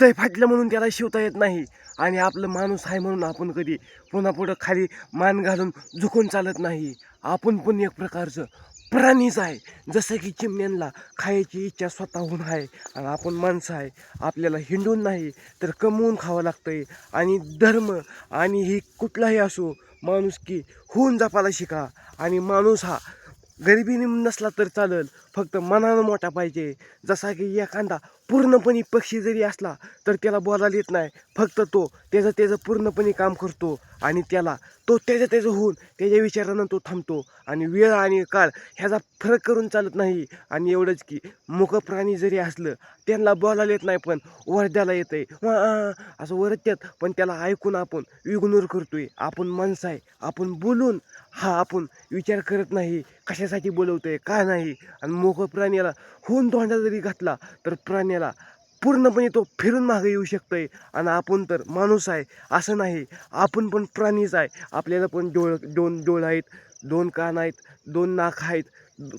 हृदय फाटलं म्हणून त्याला शिवता येत नाही. आणि आपलं माणूस आहे म्हणून आपण कधी पुन्हा पुढं खाली मान घालून झुकून चालत नाही. आपण पण एक प्रकारचं प्राणीच आहे. जसं की चिमण्यांना खायची इच्छा स्वतःहून आहे आणि आपण माणसं आहे. आपल्याला हिंडून नाही तर कमवून खावं लागतंय. आणि धर्म आणि ही कुठलाही असो माणुसकी होऊन जपायला शिका. आणि माणूस हा गरिबीने नसला तर चालेल, फक्त मनानं मोठा पाहिजे. जसा की एखादा पूर्णपणे पक्षी जरी असला तर त्याला बोलायला येत नाही, फक्त तो त्याचं पूर्णपणे काम करतो. आणि तो त्याचं होऊन त्याच्या विचारानं तो थांबतो. आणि वेळ आणि काळ ह्याचा फरक करून चालत नाही. आणि एवढंच की मूक प्राणी जरी असलं त्यांना बोलायला येत नाही, पण ओरडायला येतंय असं ओरडतात, पण त्याला ऐकून आपण इग्नोर करतोय. आपण माणसं आहे, आपण बोलून आपण विचार करत नाही कशासाठी बोलवतोय का नाही. आणि मोकळं प्राण्याला होऊन धोंडा जरी घातला तर प्राण्याला पूर्णपणे तो फिरून मागे येऊ शकतोय. आणि आपण तर माणूस आहे असं नाही, आपण पण प्राणीच आहे. आपल्याला पण दोन डोळ आहेत, दोन कान आहेत, दोन नाक आहेत,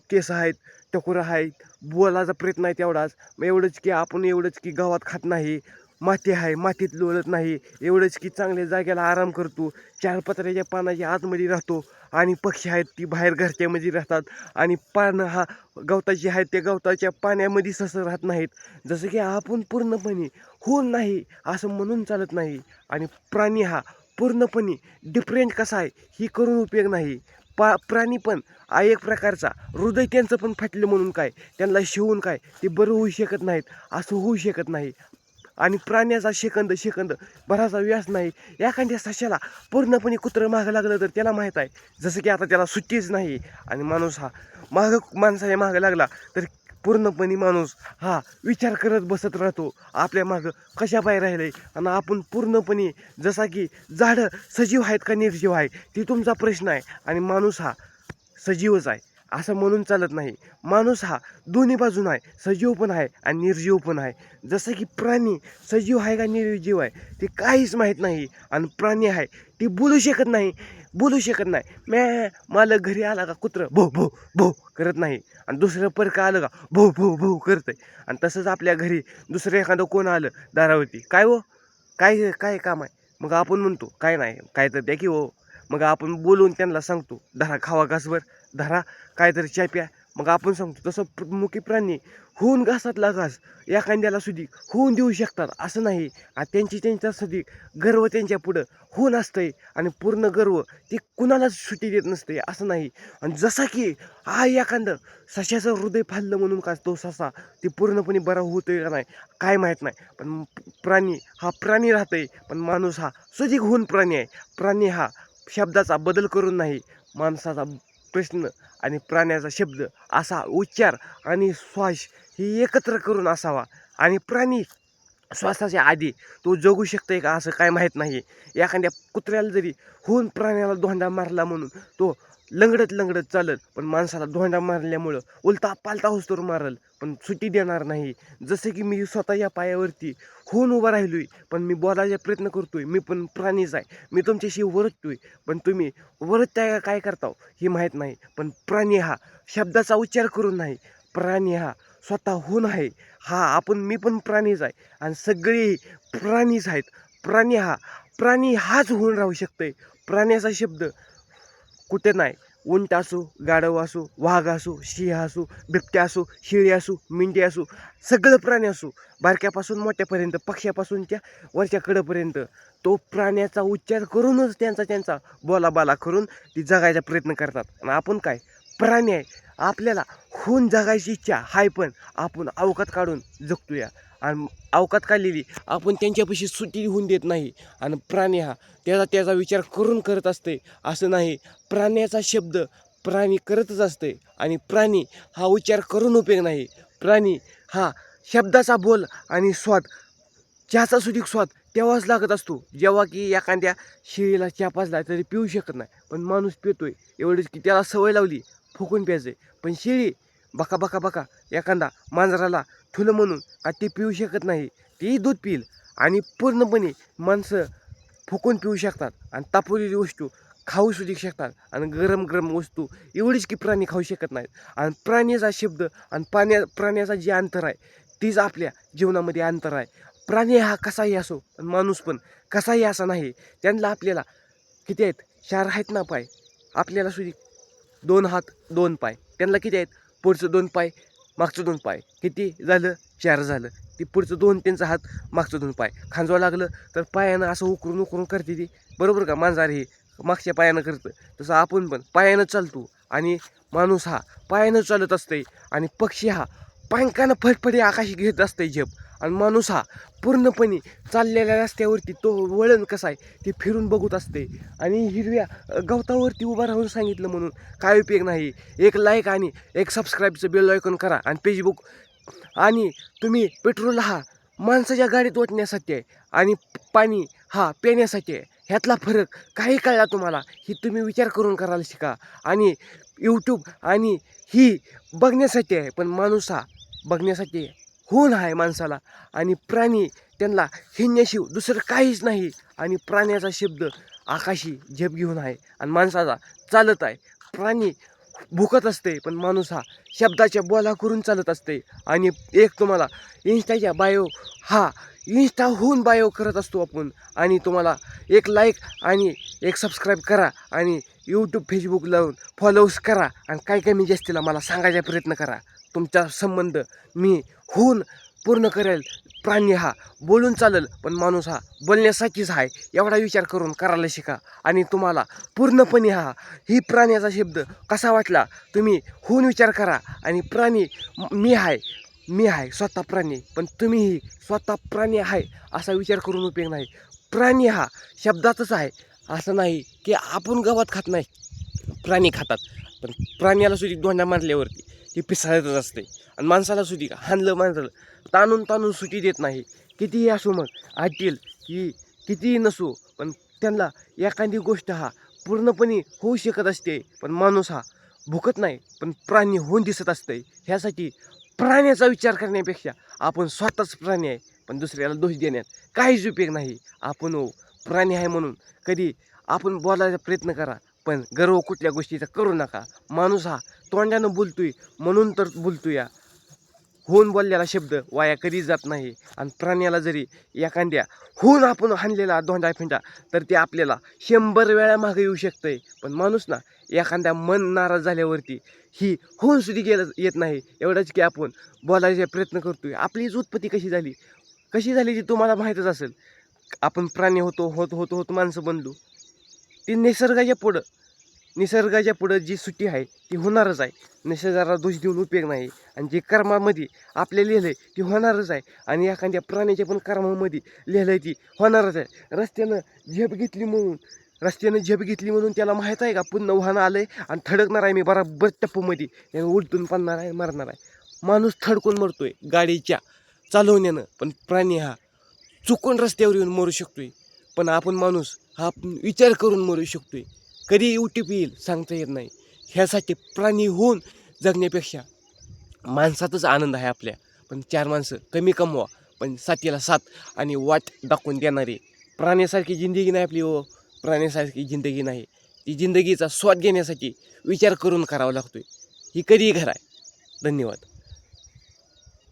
केस आहेत, टकोरं आहेत, बोलायचा प्रयत्न आहे तेवढाच. मग एवढंच की गावात खात नाही, माती आहे मातीत लोळत नाही, एवढंच की चांगल्या जागेला आराम करतो, चार पत्र्याच्या पानाच्या आतमध्ये राहतो. आणि पक्षी आहेत ती बाहेर घरच्यामध्ये राहतात. आणि पानं गवताची आहेत त्या गवताच्या पाण्यामध्ये ससं राहत नाहीत. जसं की आपण पूर्णपणे होऊन नाही असं म्हणून चालत नाही. आणि प्राणी हा पूर्णपणे डिफरंट कसा आहे ही करून उपयोग नाही. प्राणी पण एक प्रकारचा हृदय त्यांचं पण फाटलं म्हणून काय त्यांना शिवून काय ते बरं होऊ शकत नाहीत, असं होऊ शकत नाही. आणि प्राण्याचा सेकंद बराचसा व्यास नाही. एखाद्या सशाला पूर्णपणे कुत्रं मागं लागलं तर त्याला माहीत आहे, जसं की आता त्याला सुट्टीच नाही. आणि माणूस हा माणसाच्या मागं लागला तर पूर्णपणे माणूस हा विचार करत बसत राहतो, आपल्या मागं कशा पाय राहिले. आणि आपण पूर्णपणे जसा की झाडं सजीव आहेत का निर्जीव आहे ती तुमचा प्रश्न आहे. आणि माणूस हा सजीवच आहे असं म्हणून चालत नाही. माणूस हा दोन्ही बाजून आहे, सजीव पण आहे आणि निर्जीव पण आहे. जसं की प्राणी सजीव आहे का निर्जीव आहे ते काहीच माहीत नाही. आणि प्राणी आहे ती बोलू शकत नाही. मालक घरी आला का कुत्रं भो भो भो करत नाही, आणि दुसरं परकं आलं का भो भो भो करतंय. आणि तसंच आपल्या घरी दुसरं एखादं कोण आलं दारावरती, काय हो काय काय काम आहे, मग आपण म्हणतो काय नाही, काय तर द्या की हो. मग आपण बोलून त्यांना सांगतो धरा खावा घासभर, धरा काहीतरी चहा प्या. मग आपण सांगतो तसं मुकी प्राणी होऊन घासातला घास एखाद्याला सुधी होऊन देऊ शकतात असं नाही. आणि त्यांच्यासाठी गर्व त्यांच्या पुढं होऊन असतंय. आणि पूर्ण गर्व ते कुणालाच सुट्टी देत नसते असं नाही. आणि जसा की एखादं सशाचं हृदय फाडलं म्हणून का तो ससा ते पूर्णपणे बरा होतोय का नाही काय माहीत नाही. पण प्राणी हा प्राणी राहतोय, पण माणूस हा सुधीक होऊन प्राणी आहे. प्राणी हा शब्दाचा बदल करून नाही, माणसाचा प्रश्न आणि प्राण्याचा शब्द असा उच्चार आणि श्वास ही एकत्र करून असावा. आणि प्राणी श्वासाच्या आधी तो जगू शकतोय का असं काय माहीत नाही. एखाद्या कुत्र्याला जरी होऊन प्राण्याला धोंडा मारला म्हणून तो लंगडत चालल, पण माणसाला धोंडा मारल्यामुळं उलटा पालटा होस्तोवर मारल, पण सुट्टी देणार नाही. जसं की मी स्वतः या पायावरती होऊन उभा राहिलोय, पण मी बोलायचा प्रयत्न करतोय, मी पण प्राणीच आहे. मी तुमच्याशी वरततोय, पण तुम्ही वरतताय का काय करताव हे माहीत नाही. पण प्राणी हा शब्दाचा उच्चार करून नाही, प्राणी हा स्वतःहून आहे. मी पण प्राणीच आहे आणि सगळे प्राणीच आहेत. प्राणी हाच होऊन राहू शकतोय. प्राण्याचा शब्द कुठे नाही. उंट असो, गाढव असो, वाघ असो, सिंह असो, बिबट्या असो, शेळी असो, मेंढी असो, सगळं प्राणी असो, बारक्यापासून मोठ्यापर्यंत, पक्ष्यापासून त्या वरच्या कडेपर्यंत, तो प्राण्याचा उच्चार करूनच त्यांचा बोलाबाला करून ती जगायचा प्रयत्न करतात. आणि आपण काय प्राणी आहे, आपल्याला होऊन जगायची इच्छा आहे, पण आपण अवकात काढून जगतोया. आणि अवकात काढलेली आपण त्यांच्यापाशी सुट्टी होऊन देत नाही. आणि प्राणी हा त्याचा विचार करून करत असते असं नाही. प्राण्याचा शब्द प्राणी करतच असते, आणि प्राणी हा उच्चार करून उपयोग नाही. प्राणी हा शब्दाचा बोल आणि स्वाद, चहाचा सुधीक स्वाद तेव्हाच लागत असतो जेव्हा की एखाद्या शेळीला चहा पाजला तरी पिऊ शकत नाही, पण माणूस पितोय. एवढंच की त्याला सवय लावली फुकून प्यायचे. पण शेळी बका बका बका एखादा मांजराला ठुलं म्हणून का ती पिऊ शकत नाही, ती दूध पिईल. आणि पूर्णपणे माणसं फुकून पिऊ शकतात आणि तापवलेली वस्तू खाऊ सुद्धा शकतात. आणि गरम गरम वस्तू एवढीच की प्राणी खाऊ शकत नाहीत. आणि प्राण्याचा शब्द आणि प्राण्याचा जे अंतर आहे तीच आपल्या जीवनामध्ये अंतर आहे. प्राणी हा कसाही असो, पण माणूस पण कसाही असा नाही. त्यांना आपल्याला किती आहेत? 4 आहेत ना पाय. आपल्याला सुद्धा 2 हात 2 पाय. त्यांना किती आहेत? पुढचं 2 पाय, मागचं 2 पाय. किती झालं? 4 झालं. ती पुढचं 2 त्यांचा हात, मागचं 2 पाय. खांजवावं लागलं तर पायानं असं उकरून उकरून करते ती. बरोबर का? मांजर हे मागच्या पायानं करतं. तसं आपण पण पायानं चालतो आणि माणूस हा पायानं चालत असते आणि पक्षी हा पंखानं फटफटी आकाशी घेत असते झेप. आणि माणूस हा पूर्णपणे चाललेल्या रस्त्यावरती तो वळण कसा आहे ते फिरून बघत असते. आणि हिरव्या गवतावरती उभा राहून सांगितलं म्हणून काय उपयोग नाही. एक लाईक आणि एक सबस्क्राईबचं बेल आयकॉन करा. आणि फेसबुक आणि तुम्ही पेट्रोल हा माणसाच्या गाडीत ओतण्यासाठी आहे आणि पाणी हा पिण्यासाठी आहे. ह्यातला फरक काही कळला तुम्हाला ही तुम्ही विचार करून करायला शिका. आणि यूट्यूब आणि ही बघण्यासाठी आहे, पण माणूस हा बघण्यासाठी आहे. होऊन आहे माणसाला. आणि प्राणी त्यांना हिंडण्याशिवाय दुसरं काहीच नाही. आणि प्राण्याचा शब्द आकाशी झेप घेऊन आहे आणि माणसाचा चालत आहे. प्राणी भुकत असते, पण माणूस हा शब्दाच्या बोला करून चालत असते. आणि एक तुम्हाला इन्स्टाच्या बायो हा इन्स्टाहून बायो करत असतो आपण. आणि तुम्हाला एक लाईक आणि एक सबस्क्राईब करा आणि यूट्यूब फेसबुक लावून फॉलोज करा आणि काय कमी जास्तीला मला सांगायचा प्रयत्न करा. तुमचा संबंध मी होऊन पूर्ण करेल. प्राणी हा बोलून चालेल, पण माणूस हा बोलण्यासाठीच आहे. एवढा विचार करून करायला शिका. आणि तुम्हाला पूर्णपणे ही प्राण्याचा शब्द कसा वाटला तुम्ही होऊन विचार करा. आणि प्राणी मी आहे स्वतः प्राणी, पण तुम्हीही स्वतः प्राणी आहे असा विचार करून उपयोग नाही. प्राणी हा शब्दातच आहे. असं नाही की आपण गवत खात नाही, प्राणी खातात. पण प्राण्याला सुद्धा दोंडा मारल्यावरती ती पिसाळतच असते. आणि माणसाला सुद्धा हाणलं माणसाला ताणून ताणून सुटी देत नाही. कितीही असो मग ऐकतील की कितीही नसो, पण त्यांना एखादी गोष्ट पूर्णपणे होऊ शकत असते. पण माणूस भुकत नाही, पण प्राणी होऊन दिसत असते. ह्यासाठी प्राण्याचा विचार करण्यापेक्षा आपण स्वतःच प्राणी आहे, पण दुसऱ्याला दोष देण्यात काहीच उपयोग नाही. आपण प्राणी आहे म्हणून कधी आपण बोलायचा प्रयत्न करा, पण गर्व कुठल्या गोष्टीचा करू नका. माणूस तोंडानं बोलतोय म्हणून तर बोलतोय. होऊन बोललेला शब्द वाया कधीच जात नाही. आणि प्राण्याला जरी एखाद्या होऊन आपण हाणलेला दोंडा फिंडा तर ते आपल्याला 100 वेळा मागे येऊ शकतंय. पण माणूस एखाद्या मन नाराज झाल्यावरती ही होऊन सुद्धा गेलं येत नाही. एवढंच की आपण बोलायचा प्रयत्न करतोय. आपलीच उत्पत्ती कशी झाली ती तुम्हाला माहीतच असेल. आपण प्राणी होतो माणसं बनलो. ती निसर्गाच्या पुढं जी सुट्टी आहे ती होणारच आहे. निसर्गाला दोष देऊन उपयोग नाही. आणि जे कर्मामध्ये आपल्या लिहिलं आहे ती होणारच आहे. आणि एखाद्या प्राण्याच्या पण कर्मामध्ये लिहिलं आहे ती होणारच आहे. रस्त्यानं झेप घेतली म्हणून त्याला माहीत आहे का पुन्हा वाहन आलं आहे आणि थडकणार आहे मी बराबर टप्पूमध्ये. त्यानं उलटून पडणार आहे, मरणार आहे. माणूस थडकून मरतोय गाडीच्या चालवण्यानं, पण प्राणी चुकून रस्त्यावर येऊन मरू शकतोय. पण आपण माणूस विचार करून मरू शकतोय. कधी यूट्यूब येईल सांगता येत नाही. ह्यासाठी प्राणी होऊन जगण्यापेक्षा माणसातच आनंद आहे आपल्या. पण 4 माणसं कमी कमवा, पण साथीला साथ आणि वाट दाखवून देणारे. प्राण्यासारखी जिंदगी नाही आपली प्राण्यासारखी जिंदगी नाही. ती जिंदगीचा स्वाद घेण्यासाठी विचार करून करावा लागतोय. ही कधीही खरं आहे. धन्यवाद.